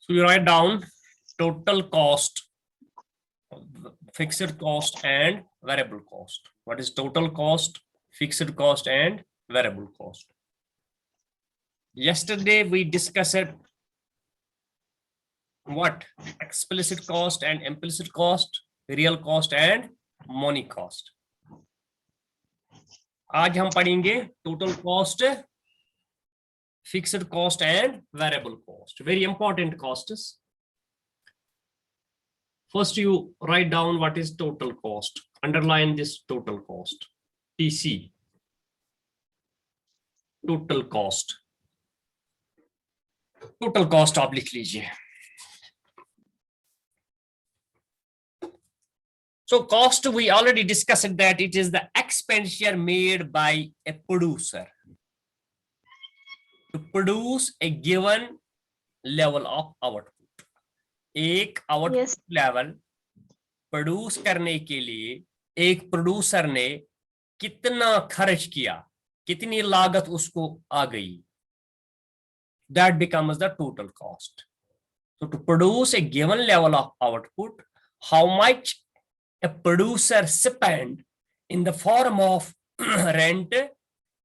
So you write down total cost, fixed cost and variable cost. What is total cost, fixed cost and variable cost? Yesterday we discussed what? Explicit cost and implicit cost, real cost and money cost. आज हम पढ़ेंगे total cost, fixed cost and variable cost. Very important costs. First you write down what is total cost. Underline this total cost. TC. Total cost. Total cost आप लिख लीजिए. So cost, we already discussed that it is the expenditure made by a producer to produce a given level of output. एक output level produce करने के लिए एक producer ने कितना खर्च किया, कितनी लागत उसको आ गई, that becomes the total cost. So to produce a given level of output, how much a producer spend in the form of rent,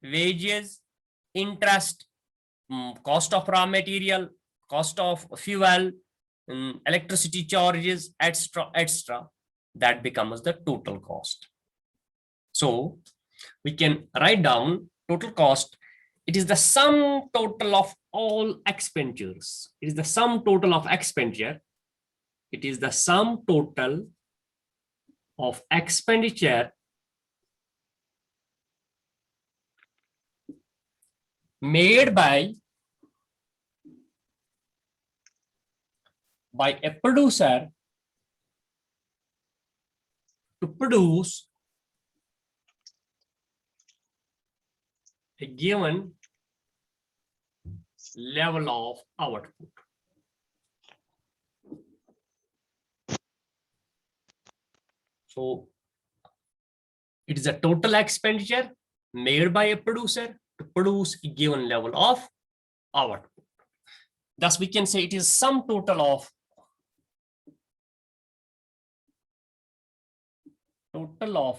wages, interest, cost of raw material, cost of fuel, electricity charges, etc., that becomes the total cost. So we can write down total cost. It is the sum total of all expenditures. It is the sum total of expenditure. It is the sum total of expenditure made by a producer to produce a given level of output. So it is a total expenditure made by a producer to produce a given level of output. Thus we can say it is sum total of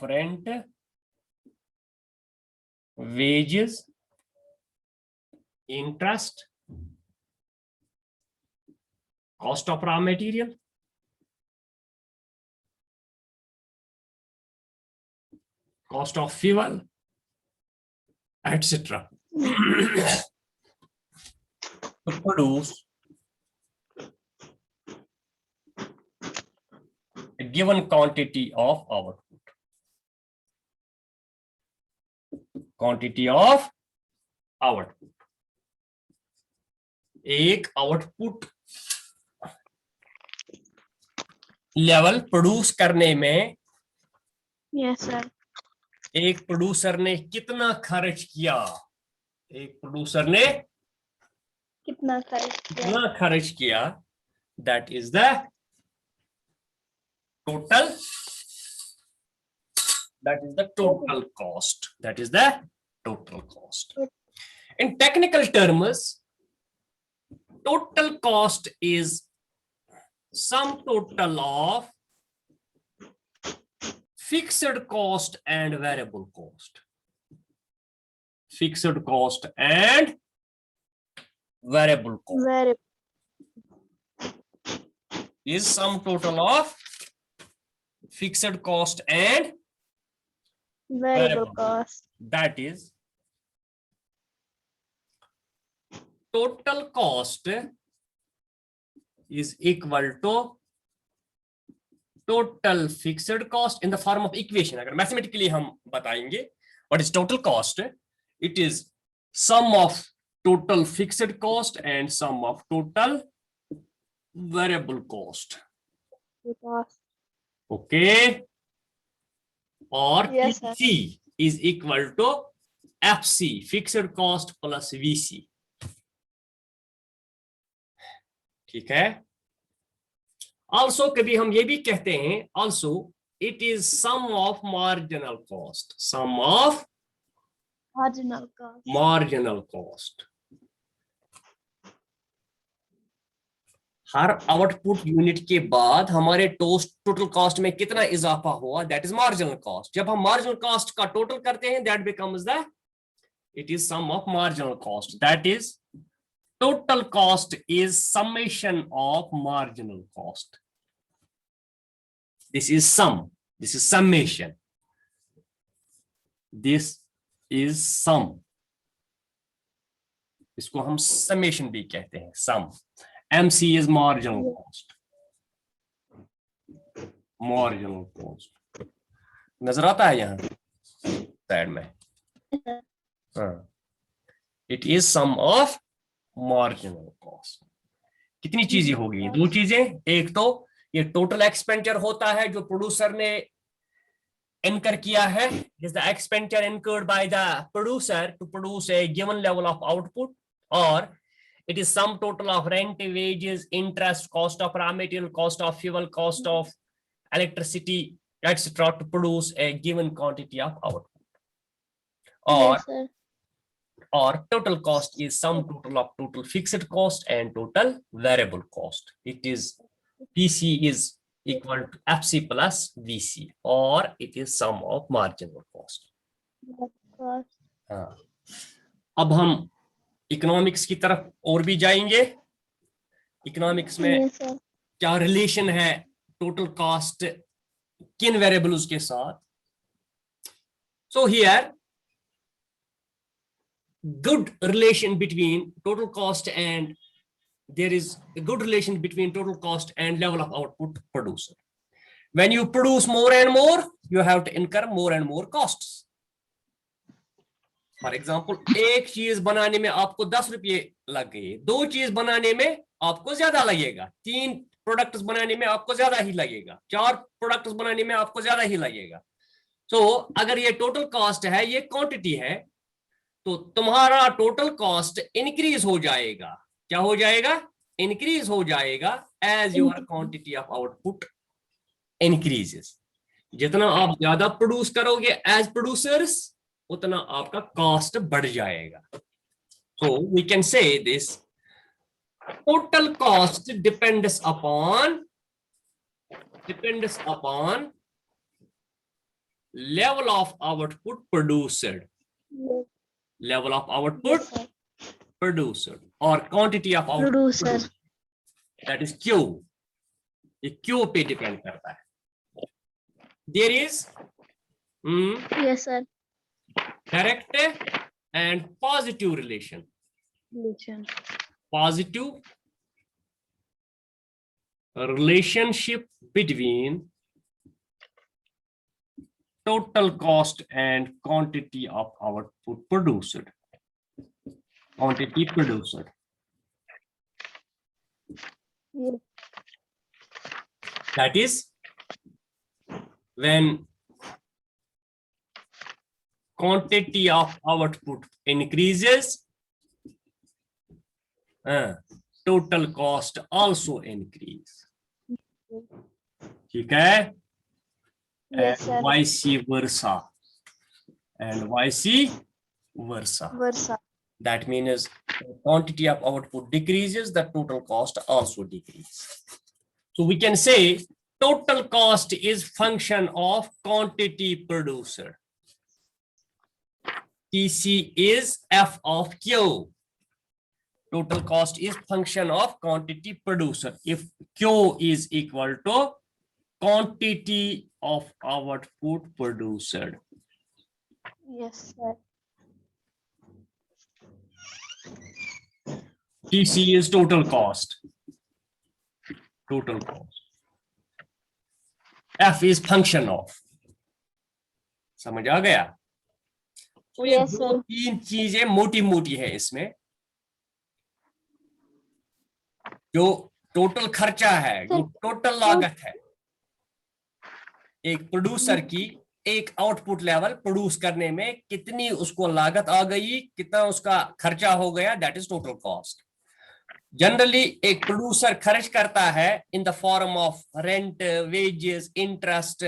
rent, wages, interest, cost of raw material, cost of fuel, etc. to produce a given quantity of output. Quantity of output. एक output level produce करने में yes sir एक producer ने कितना खर्च किया, एक producer ने कितना खर्च किया, that is the total, that is the total cost, that is the total cost. In technical terms, total cost is sum total of fixed cost and variable cost. Fixed cost and variable cost is sum total of fixed cost and variable cost. That is total cost is equal to total fixed cost in the form of equation. अगर mathematically हम बताएंगे what is total cost, it is sum of total fixed cost and sum of total variable cost. Okay, or yes, TC is equal to FC, fixed cost plus VC. ठीक है. Also कभी हम ये भी कहते हैं, also it is sum of marginal cost, sum of marginal cost. Her output unit के बाद हमारे टोटल कॉस्ट में कितना इजाफा हुआ, दैट इज मार्जिनल कॉस्ट। जब हम मार्जिनल कॉस्ट का टोटल करते हैं, that becomes the it is sum of marginal cost, that is total cost is summation of marginal cost. This is sum, this is summation, this is sum, इसको हम summation भी कहते हैं, sum. MC is marginal cost, marginal cost नजर आता है यहाँ side में, it is sum of marginal cost. कितनी चीजें होगी, दो चीजें, एक तो ये टोटल एक्सपेंडिचर होता है जो प्रोड्यूसर ने इनकर किया है, is the expenditure incurred by the producer to produce a given level of output, और it is sum total of rent, wages, interest, cost of raw material, cost of fuel, cost of electricity etcetera to produce a given quantity of output. Or total cost is sum total of total fixed cost and total variable cost. It is PC is equal to FC plus VC, or it is sum of marginal cost. अब हम economics की तरफ और भी जाएंगे। Economics में क्या relation है टोटल कॉस्ट किन वेरिएबल्स के साथ। So here good relation between total cost and there is a good relation between total cost and level of output producer. When you produce more and more, you have to incur more and more costs. For example, एक चीज बनाने में आपको 10 रुपये लग गए, दो चीज बनाने में आपको ज्यादा लगेगा, तीन प्रोडक्ट्स बनाने में आपको ज्यादा ही लगेगा, चार प्रोडक्ट्स बनाने में आपको ज्यादा ही लगेगा। तो अगर ये टोटल कॉस्ट है, ये क्वांटिटी है, तो तुम्हारा टोटल कॉस्ट इंक्रीज हो जाएगा। क्या हो जाएगा? इंक्रीज हो जाएगा as your quantity of output increases. जितना आप ज्यादा प्रोड्यूस करोगे एज प्रोड्यूसर्स, उतना आपका कॉस्ट बढ़ जाएगा। So we can say this total cost depends upon level of output produced, level of output produced or quantity of output produced. That is Q. ये Q पे डिपेंड करता है। There is yes sir, direct and positive relation. Positive relationship between total cost and quantity of output produced. Quantity produced. yes. That is when quantity of output increases, total cost also increase. ठीक है? Yes, and vice versa, and vice versa. That means the quantity of output decreases, the total cost also decreases. So we can say total cost is function of quantity producer. TC is F of Q. Total cost is function of quantity producer. If Q is equal to quantity of output produced. Yes sir. TC is total cost. Total cost. F is function of. समझ आ गया? तो ये Yes, दो sir. तीन चीजें मोटी मोटी है इसमें। जो टोटल खर्चा है, जो टोटल लागत है एक प्रोड्यूसर की, एक आउटपुट लेवल प्रोड्यूस करने में कितनी उसको लागत आ गई, कितना उसका खर्चा हो गया, that is total cost. Generally एक प्रोड्यूसर खर्च करता है in the form of rent, wages, interest,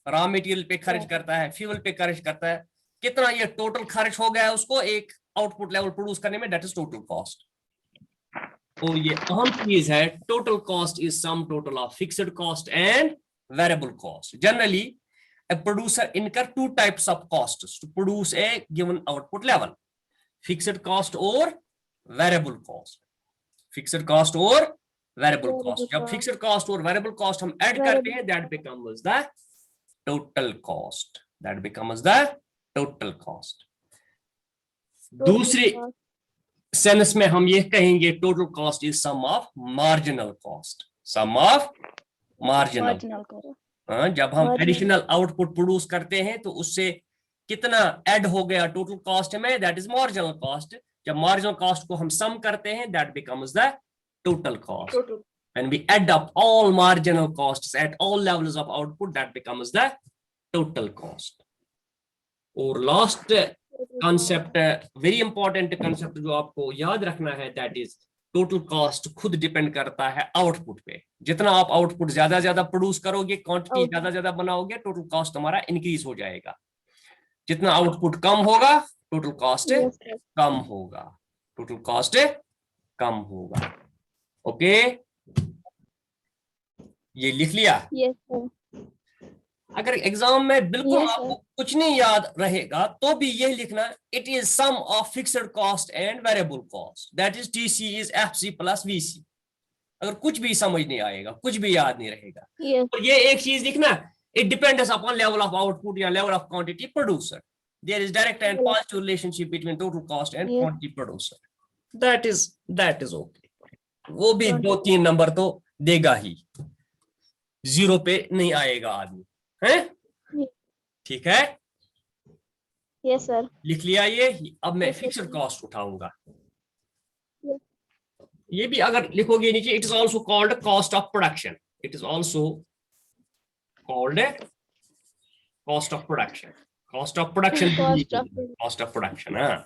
raw material पे खर्च करता है, फ्यूल पे खर्च करता है, कितना ये टोटल खर्च हो गया उसको एक आउटपुट लेवल प्रोड्यूस करने में, दैट इज टोटल कॉस्ट। तो ये अहम चीज है, total cost is sum total of fixed cost and variable cost. Generally a producer incur two types of costs to produce a given output level: fixed cost or variable cost. fixed cost or variable cost. जब fixed cost और variable cost हम add करते हैं, that becomes the total cost. that becomes the total cost. दूसरी sense में हम ये कहेंगे total cost is sum of marginal cost. Sum of marginal. जब हम एडिशनल आउटपुट प्रोड्यूस करते हैं तो उससे कितना ऐड हो गया टोटल कॉस्ट में, दैट इज मार्जिनल कॉस्ट. जब मार्जिनल कॉस्ट को हम सम करते हैं, that becomes the total cost. when we add up all marginal costs at all levels of output, that becomes the total cost. और last concept, very important concept जो आपको याद रखना है, दैट इज टोटल कॉस्ट खुद depend करता है output पे. जितना आप आउटपुट ज्यादा प्रोड्यूस करोगे, क्वांटिटी ज्यादा बनाओगे, टोटल कॉस्ट हमारा इंक्रीज हो जाएगा. जितना आउटपुट कम होगा, टोटल कॉस्ट कम होगा. टोटल कॉस्ट कम होगा. ओके, ये लिख लिया. अगर एग्जाम में बिल्कुल आपको कुछ नहीं याद रहेगा तो भी यह लिखना, it is sum of fixed cost and variable cost, that is TC is FC plus VC. अगर कुछ भी समझ नहीं आएगा, कुछ भी याद नहीं रहेगा, तो ये एक चीज लिखना, it depends upon level of output या level of quantity producer. There is direct and positive relationship between total cost and quantity producer. That is okay. वो भी 2-3 नंबर तो देगा ही, 0 पे नहीं आएगा आदमी है. ठीक है, यस सर. लिख लिया ये. अब मैं फिक्स्ड कॉस्ट उठाऊंगा. ये भी अगर लिखोगे नीचे, it is also called cost of production. It is also called cost of production. Cost of production. Cost of production. हाँ,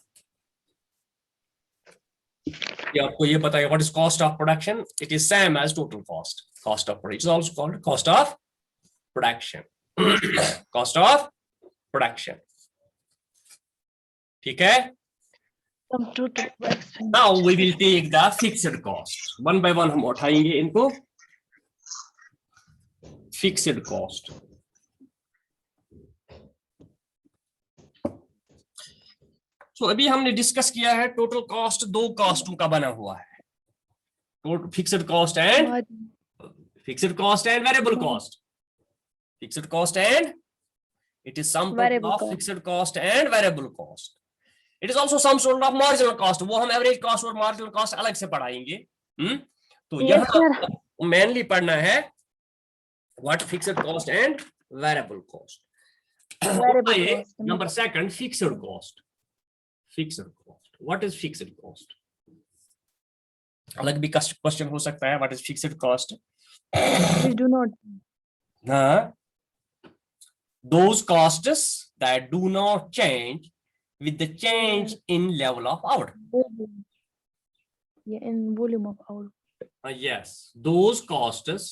ये आपको ये पता है what is cost of production. It is same as total cost. Cost of production is also called cost of production. Cost of production. ठीक है. Now we will take the fixed cost. One by one हम उठाएंगे इनको. Fixed cost. So अभी हमने discuss किया है total cost 2 कॉस्टों का बना हुआ है. Fixed cost and variable cost. Fixed cost and it is some total of fixed cost and variable cost. It is also some sort of marginal cost. वो हम एवरेज कॉस्ट और marginal cost अलग से पढ़ाएंगे. तो यहाँ मेनली पढ़ना है what fixed cost and variable cost. Number 2, fixed cost. Fixed cost. What is fixed cost? अलग भी क्वेश्चन हो सकता है. What is fixed cost? We do not. Those costs that do not change with the change in level of output. Yeah, in volume of output. Yes, those costs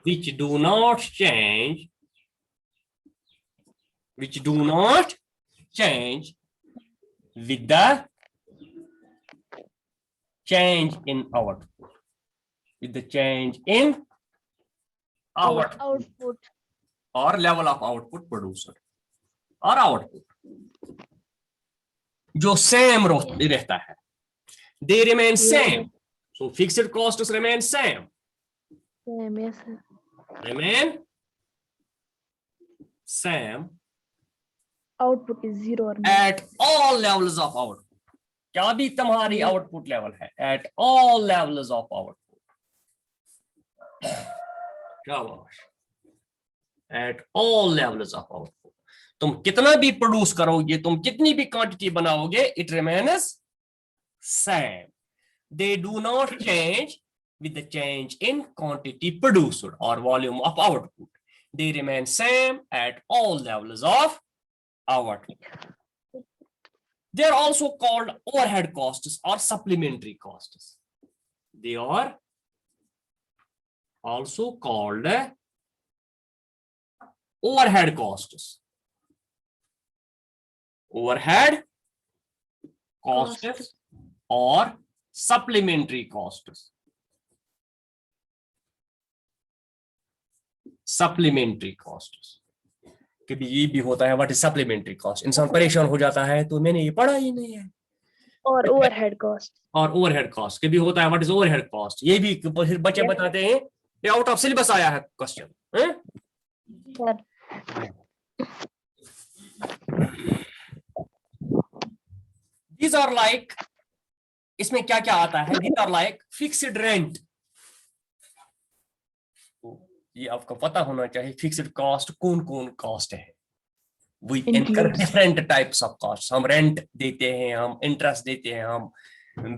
which do not change with the change in output. With the change in output or level of output producer or output, जो same रहता है, they remain same. So fixed costs remain same. Yes, sir. Remain same. Output is 0 or at all levels of output. क्या भी तुम्हारी output level है, at all levels of output. At all levels of output. तुम कितना भी produce करोगे, तुम कितनी भी क्वांटिटी बनाओगे, it remains same. They do not change with the change in quantity produced or volume of output. They remain same at all levels of output. They are also called overhead costs or supplementary costs. They are also called overhead costs. Overhead costs or supplementary costs. Supplementary costs. कभी ये भी होता है, what is supplementary cost, इंसान परेशान हो जाता है तो मैंने ये पढ़ा ही नहीं है। और ओवरहेड कॉस्ट। और ओवरहेड कॉस्ट कभी होता है, व्हाट इज ओवरहेड कॉस्ट, ये भी फिर बच्चे बताते हैं ये आउट ऑफ सिलेबस आया है क्वेश्चन। दीज आर लाइक, इसमें क्या क्या आता है, these are like fixed rent. ये आपको पता होना चाहिए फिक्स्ड कॉस्ट कौन कौन कॉस्ट है। We incur different types of costs. हम रेंट देते हैं, हम इंटरेस्ट देते हैं, हम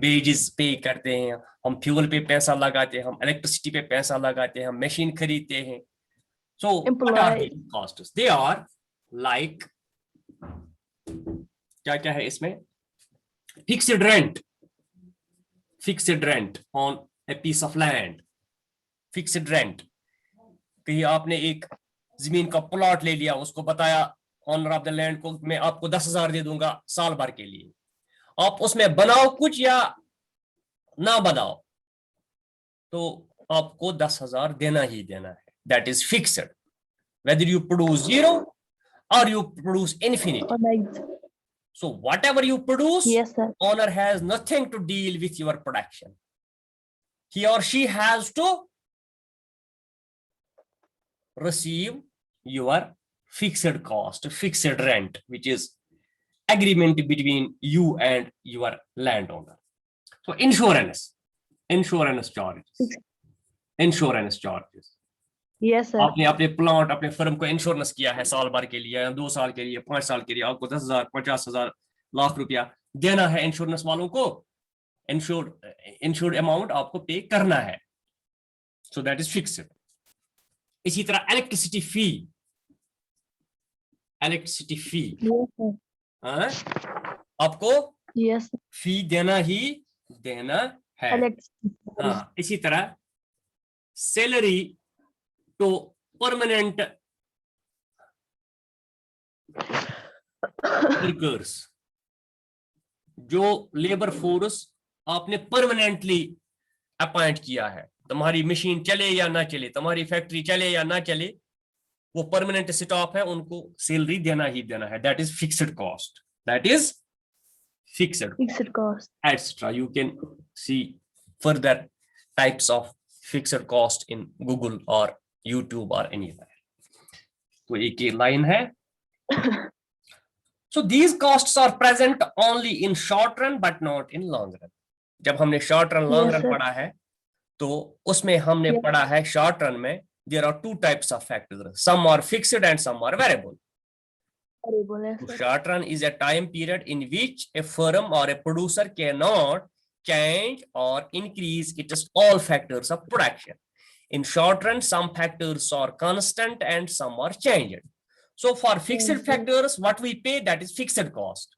वेजेस पे करते हैं, हम फ्यूल पे पैसा लगाते हैं, हम इलेक्ट्रिसिटी पे पैसा लगाते हैं, हम मशीन खरीदते हैं। So what are these costs? They are like, क्या क्या है इसमें, fixed rent on a piece of land, fixed rent। कहीं आपने एक जमीन का प्लॉट ले लिया, उसको बताया ऑनर ऑफ द लैंड को मैं आपको 10,000 दे दूंगा साल भर के लिए, आप उसमें बनाओ कुछ या ना बनाओ तो आपको 10,000 देना ही देना है। That is fixed, whether you produce zero or you produce infinity. So whatever you produce, yes, sir, owner has nothing to deal with your production. He or she has to receive your fixed cost, fixed rent, which is agreement between you and your landowner. So insurance charges, insurance charges. yes, sir, आपने अपने plant, अपने firm को insurance किया है साल भर के लिए, 2 साल के लिए, 5 साल के लिए, आपको 10,000, 50,000, लाख रुपया देना है इंश्योरेंस वालों को, इंश्योर्ड अमाउंट आपको पे करना है। So that is fixed. इसी तरह इलेक्ट्रिसिटी फी, आपको yes, फी देना ही देना है। हाँ, इसी तरह सैलरी टू परमानेंट वर्कर्स, जो लेबर फोर्स आपने परमानेंटली अपॉइंट किया है, तुम्हारी मशीन चले या ना चले, तुम्हारी फैक्ट्री चले या ना चले, वो परमानेंट स्टाफ है, उनको सैलरी देना ही देना है। That is fixed cost, that is fixed cost, etc. You can see further types of fixed cost in Google or YouTube or anywhere. तो एक ये लाइन है। So these costs are present only in short run but not in long run. जब हमने short run long run पढ़ा है तो उसमें हमने पढ़ा है short run में there are two types of factors, some are fixed and some are variable. Short run is a time period in which a firm or a producer cannot change or increase its all factors of production. In short run, some factors are constant and some are changed. So for fixed factors, what we pay, that is fixed cost.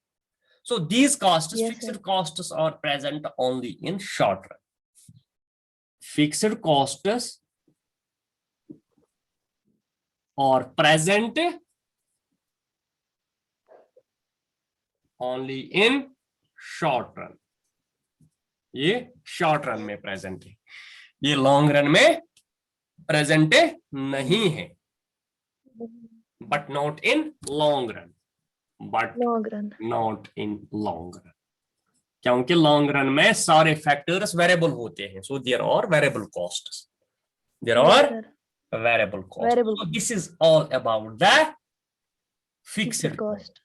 So these costs, fixed costs are present only in short run. Fixed costs are present only in short run. ये short run में present है, ये long run में present नहीं है, but not in long run, not in long run, क्योंकि long run में सारे factors variable होते हैं, so there are variable costs, variable costs. So this is all about the fixed cost.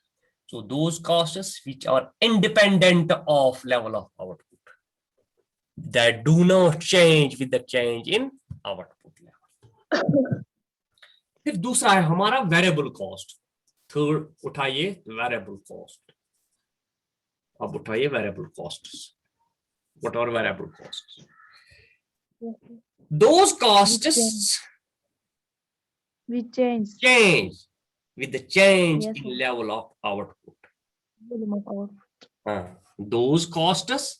So those costs which are independent of level of output, that do not change with the change in output level. फिर दूसरा है हमारा variable cost. Third उठाइए variable cost. अब उठाइए variable costs. What are variable costs? Those costs we change with the change in level of output. Those costs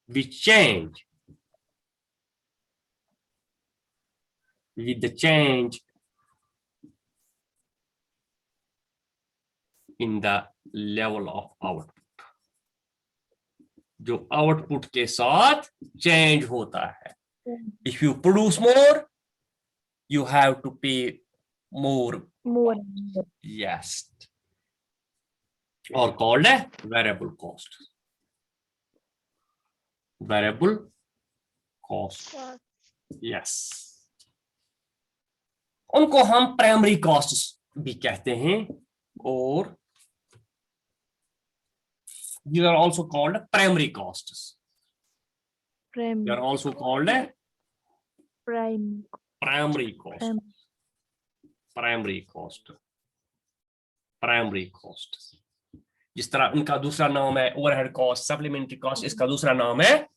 which change with the change in the level of output, जो output के साथ change होता है. If you produce more, you have to pay more. Yes. Or called a variable cost. Variable cost. Yes. उनको हम primary costs भी कहते हैं, और these are also called primary costs. They are also called a primary cost. Primary cost. Primary cost. जिस तरह इनका दूसरा नाम है ओवरहेड कॉस्ट, सप्लीमेंट्री कॉस्ट, इसका दूसरा नाम है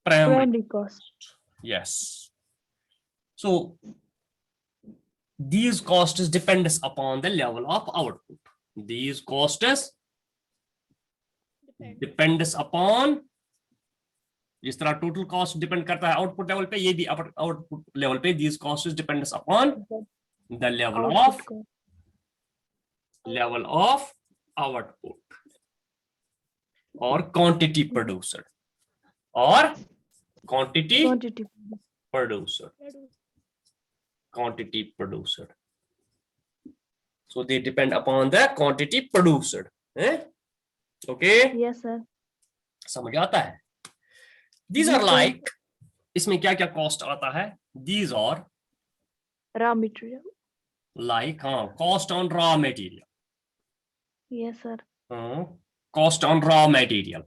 primary cost. Yes. So these costs depends upon the level of output. These costs depends upon, जिस तरह टोटल कॉस्ट डिपेंड करता है आउटपुट लेवल पे, ये भी आउटपुट लेवल पे these costs depends upon the level of output or quantity produced or quantity produced. Quantity produced. So they depend upon the quantity produced. Okay? Yes, sir. समझ आता है? These are like, इसमें क्या क्या cost आता है? These are raw material. Like cost on raw material. Yes, sir. Cost on raw material.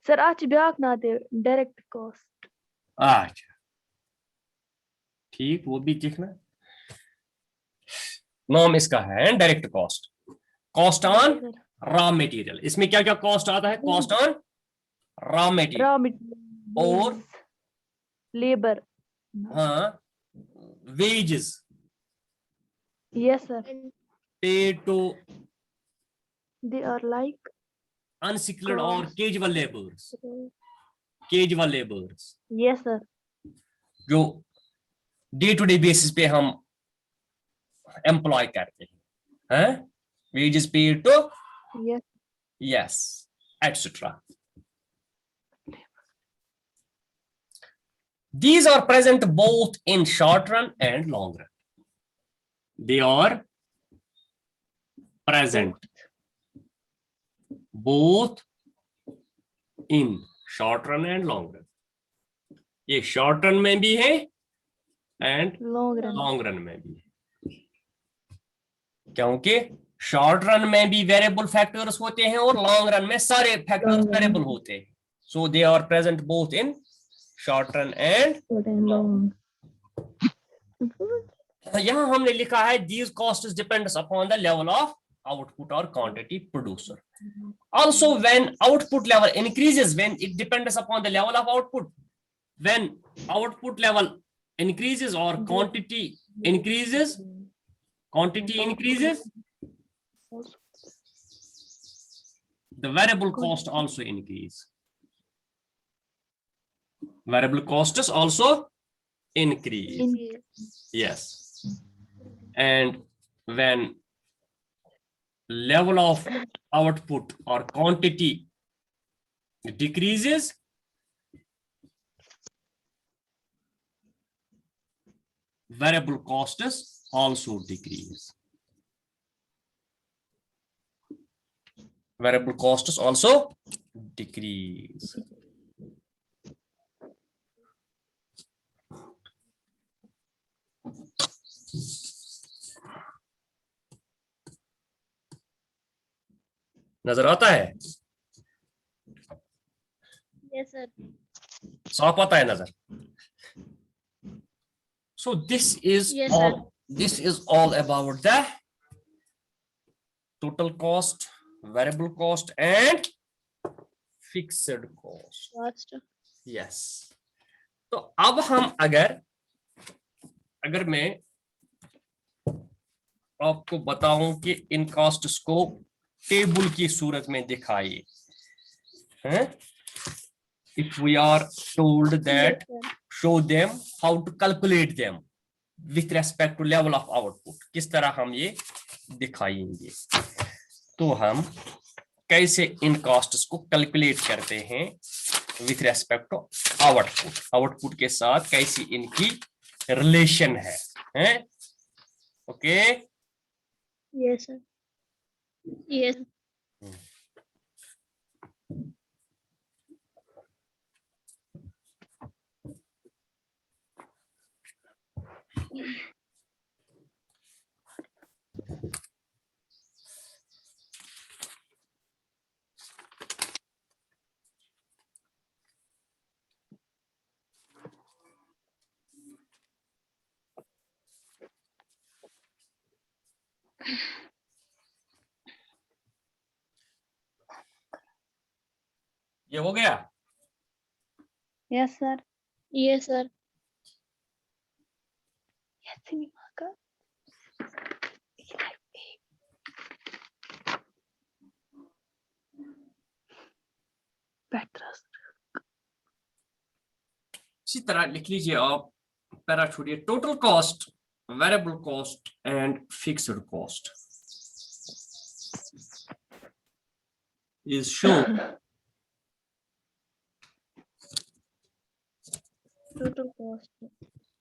Sir, आज back ना दे direct cost. अच्छा, ठीक, वो भी देखना. नाम इसका है direct cost. Cost on raw material. इसमें क्या क्या कॉस्ट आता है? कॉस्ट ऑन रॉ मटेरियल और लेबर. हाँ, wages. Yes, sir. Paid to they are like unskilled or casual laborers. Casual laborers. Yes, sir. जो डे टू डे बेसिस पे हम एम्प्लॉय करते हैं, wages paid to, yes, etc. These are present both in short run and long run. They are present both in short run and long run. ये short run में भी है and long run में भी है, क्योंकि शॉर्ट रन में भी वेरिएबल फैक्टर्स होते हैं और लॉन्ग रन में सारे फैक्टर्स वेरिएबल होते हैं. So they are present both in short run and long. यहां हमने लिखा है these costs depends upon the level of output or quantity producer. Also when output level increases, when it depends upon the level of output, when output level increases or quantity increases, the variable cost also increase. Variable costs also increase. Yes. And when level of output or quantity decreases, variable costs also decrease. Variable costs also decrease. नजर आता है? Yes, sir. साफ आता है नजर? So this is all about the total cost, variable cost and fixed cost. Yes. तो अब हम अगर मैं आपको बताऊं कि इन कॉस्ट्स को टेबल की सूरत में दिखाइए, if we are told that show them how to calculate them, with respect to level of output. किस तरह हम ये दिखाएंगे, तो हम कैसे इन कॉस्ट्स को कैलकुलेट करते हैं with respect to output, output के साथ कैसी इनकी रिलेशन है। Okay yes sir. यस। ये हो गया। Yes sir. Yes sir. इसी तरह लिख लीजिए आप, पैरा छोड़िए, total cost, variable cost and fixed cost is shown Total cost,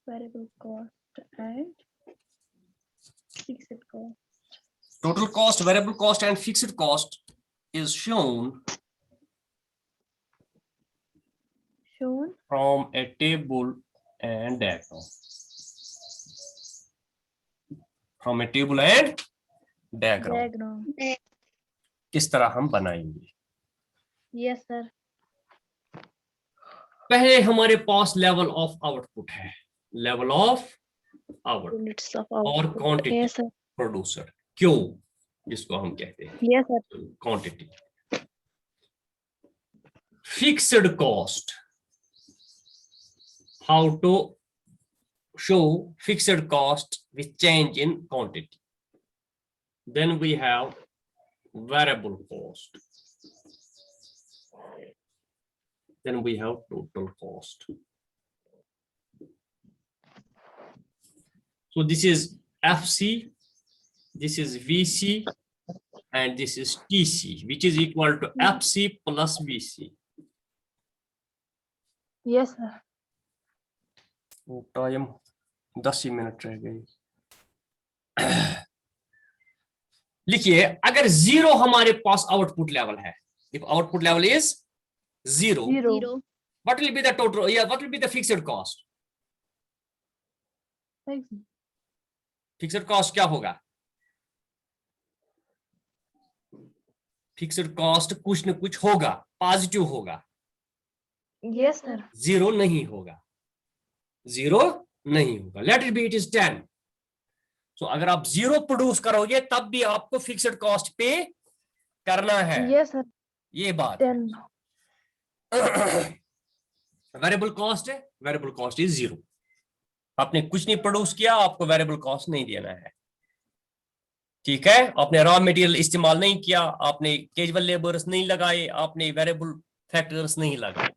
variable cost, and fixed cost. total cost, variable cost and fixed cost is shown from a table and diagram. From a table and diagram. किस तरह हम बनाएंगे? Yes sir. पहले हमारे पास level of output है, level of output और quantity producer, क्यों जिसको हम कहते हैं yes sir quantity. Fixed cost, how to show fixed cost with change in quantity. Then we have variable cost, then we have total cost. So this is FC, this is VC, and this is TC, which is equal to FC plus VC. Yes sir. Time 10 he minute रह गए। लिखिए, अगर 0 हमारे पास output level है, if output level is 0, what will be the total, what will be the fixed cost? Fixed cost क्या होगा? Fixed cost कुछ न कुछ होगा, पॉजिटिव होगा। Yes sir. 0 नहीं होगा, 0 नहीं होगा। Let it be, it is 10. तो अगर आप 0 प्रोड्यूस करोगे तब भी आपको फिक्स्ड कॉस्ट पे करना है। Yes sir. ये बात है। वेरिएबल कॉस्ट है, वेरिएबल कॉस्ट इज 0। आपने कुछ नहीं प्रोड्यूस किया, आपको वेरिएबल कॉस्ट नहीं देना है, ठीक है। आपने रॉ मटेरियल इस्तेमाल नहीं किया, आपने कैजुअल लेबर्स नहीं लगाए, आपने वेरिएबल फैक्टर्स नहीं लगाए।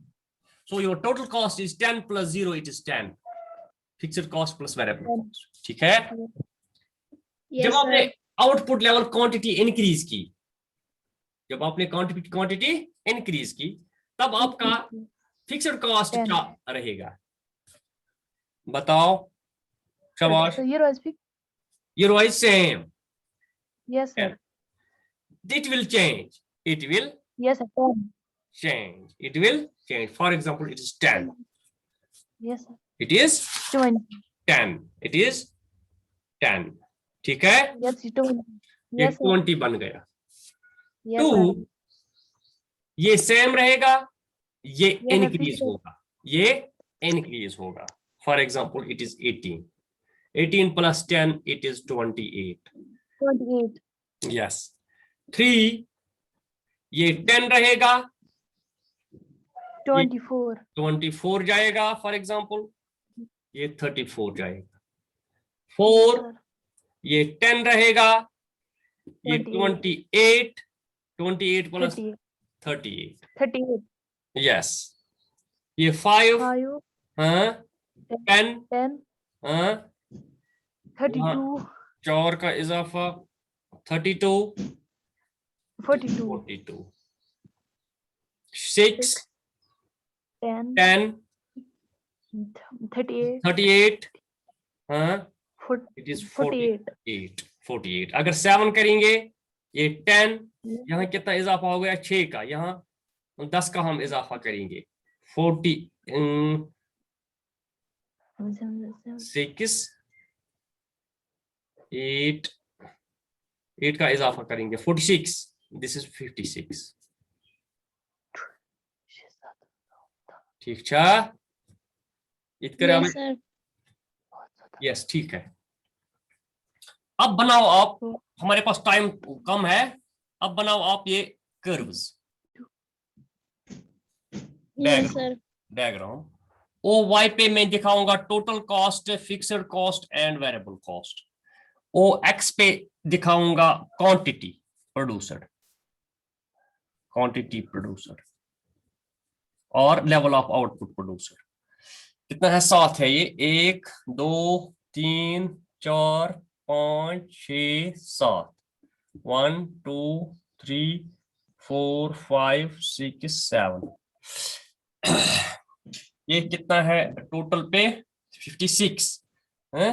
So your total cost is 10 plus 0, it is 10 fixed cost plus variable cost, ठीक है। जब आपने आउटपुट लेवल क्वांटिटी इंक्रीज की, जब आपने क्वांटिटी इंक्रीज की, तब आपका फिक्स्ड कॉस्ट क्या रहेगा बताओ? शाबाश। Year wise same. Yes sir. It will change. It will Yes sir. change. It will change. For example, it is 10. Yes sir. It is 10. It is 10. ठीक है। ये 20 बन गया। 2 ये सेम रहेगा, ये इंक्रीज होगा, ये इंक्रीज होगा। For example it is 18 plus 10 it is 28। Yes. 3 ये 10 रहेगा, 24 जाएगा। फॉर एग्जाम्पल ये 34 जाएगा। 4 ये 10 रहेगा, ये 28 प्लस 38। यस। ये 5 हाँ 10 हाँ 32 4 का इजाफा 32 42 42 6 10 10 38 38 हाँ 40 इट इज 48 48 अगर 7 करेंगे ये 10 यहाँ कितना इजाफा हो गया 6 का, यहाँ 10 का हम इजाफा करेंगे 40 6 8 का इजाफा करेंगे 46 दिस इज 56 ठीक छा Yes, sir. यस ठीक है। अब बनाओ आप, हमारे पास टाइम कम है, अब बनाओ आप ये curves Yes, sir. Diagram. O Y पे मैं दिखाऊंगा total cost, fixed cost and variable cost. O X पे दिखाऊंगा क्वांटिटी प्रोड्यूसर और लेवल ऑफ आउटपुट प्रोड्यूसर। कितना है? 7 है ये, 1 2 3 4 5 6 7 1 2 3 4 5 6 7 ये कितना है टोटल पे? 56 है।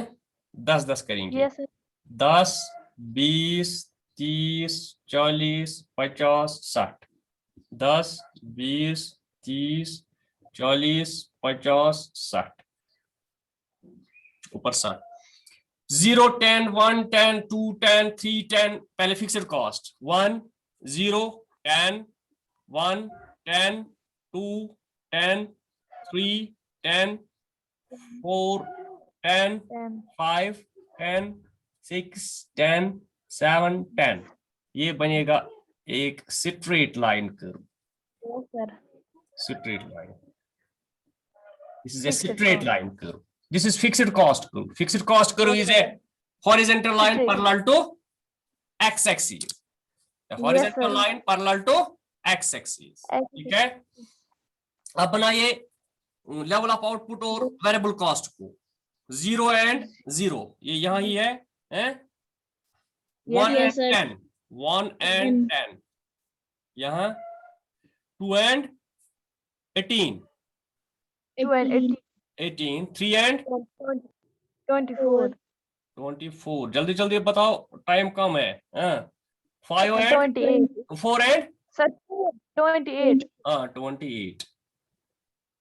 10 करेंगे। Yes, sir. 10 20 30 40 50 60 10 20 30 40 50 60 ऊपर 60 0 10 1 10 2 10 3 10 पहले फिक्स्ड कॉस्ट 1 0 10 1 10 2 10 3 10 4 10 10 5 10 6 10 7 10 ये बनेगा एक straight line curve. Yes, sir. Straight line. This is a Fixed straight cost. line curve. This is fixed cost curve. Fixed cost curve is a horizontal line Straight. parallel to x-axis. The Yes, horizontal sir. line parallel to x-axis. ठीक है? अब बनाइए level of output और variable cost को। 0 and 0 ये यहाँ ही है, हैं? 1 Yes, and sir. 10 1 and 10 यहाँ 2 and 18 2 and 18 18 3 and 24 24 जल्दी जल्दी बताओ, टाइम कम है। 5 and 28 4 and sir 28 28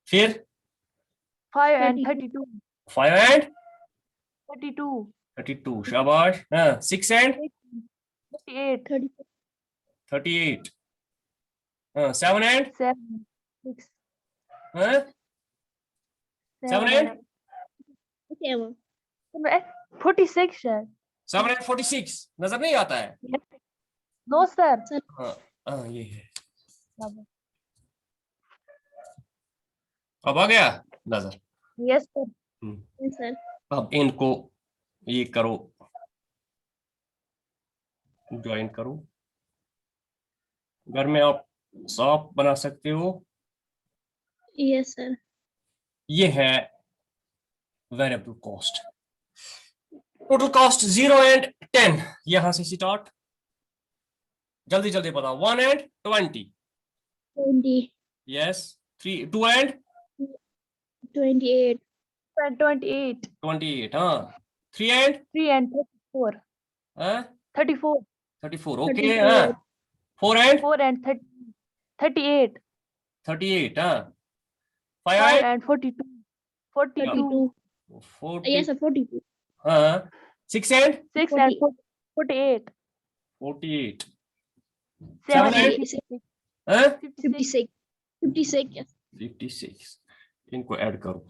फिर 5 and 32 5 and 32 32 शाबाश। 6 and 38 38 7 and 7 6 7 and 46 sir 7 and 46 नजर नहीं आता है? no sir ये है। अब आ गया नजर? yes sir Yes, sir. अब इनको ये करो, ज्वाइन करो। घर में आप साफ बना सकते हो। Yes, sir. ये है variable cost. Total cost 0 and 10 यहां से स्टार्ट, जल्दी जल्दी बताओ। 1 and 20 20, yes 2 and 28, 28 28 3 and 3 and 34 34 34 okay 34, 4 and 4 and 38 38 5 5 and and 42 42. 40 Yes, sir. 42. 6 and 6 and 48 48 7 and 56 56. 56. Yes. 56 इनको ऐड करो।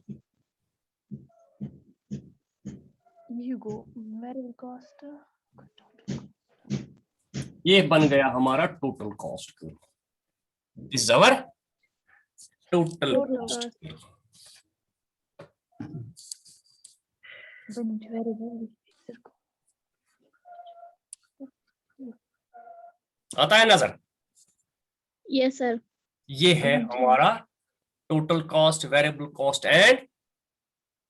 you go variable cost ये बन गया हमारा total cost curve. This is our total cost curve. when it's variable आता है नजर? Yes, sir. ये है हमारा total cost, variable cost and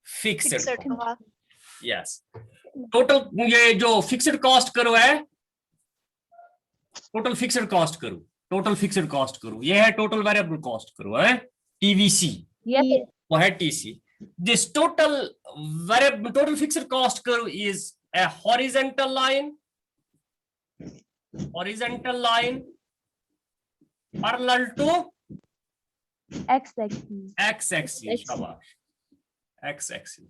fixed cost. Yes total ये जो फिक्स्ड कॉस्ट करो है, टोटल फिक्स्ड कॉस्ट करो, टोटल फिक्स्ड कॉस्ट करो, ये है टोटल वेरिएबल कॉस्ट करो है, टीवीसी, Yes, sir. वो है TC. This total variable total fixed cost करो is a horizontal line parallel to X-axis. x axis. शाबाश, x axis.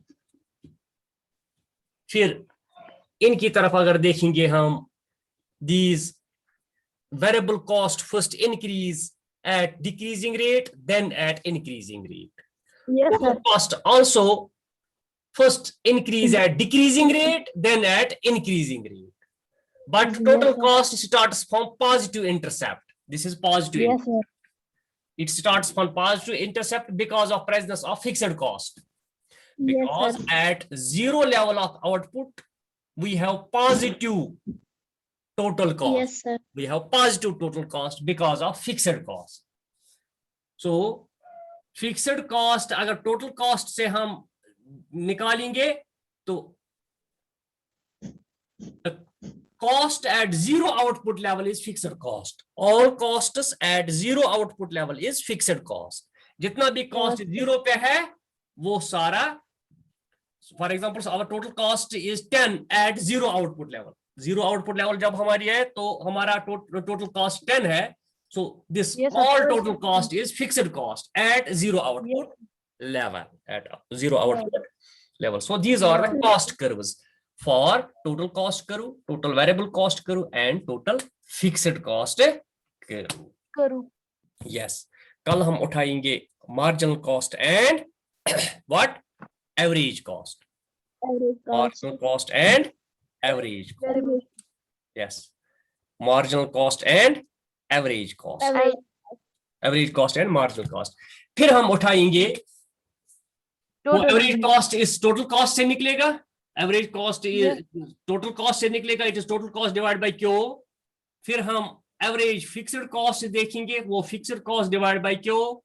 फिर इनकी तरफ अगर देखेंगे हम, these variable cost first increase at decreasing rate then at increasing rate. Yes, Total sir. cost also first increase at decreasing rate then at increasing rate. But total Yes, sir. cost starts from positive intercept. This is positive. Yes, sir. It starts from positive intercept because of presence of fixed cost. Yes, Because sir. at zero level of output, we have positive total cost. Yes, sir. We have positive total cost because of fixed cost. So fixed cost अगर total cost से हम निकालेंगे तो the cost at zero output level is fixed cost. All costs at zero output level is fixed cost. जितना भी cost zero पे है वो सारा, for example our total cost is 10 at zero output level. Zero output level जब हमारी है तो हमारा total cost 10 है. So this Yes, all of course. total cost is fixed cost at zero output level, at zero output level. So these are the cost curves for total cost curve, total variable cost curve and total fixed cost curve. करूँ. Yes. कल हम उठाएंगे marginal cost and what? Average cost. Average cost. Marginal cost and average cost. Very good. Yes. Marginal cost and average cost. Average. Average cost and marginal cost. फिर हम उठाएंगे वो Total. Average cost इस total cost से निकलेगा, average cost total cost से निकलेगा, it is total cost divide by Q. फिर हम एवरेज फिक्स्ड कॉस्ट से देखेंगे, वो fixed cost divide by Q.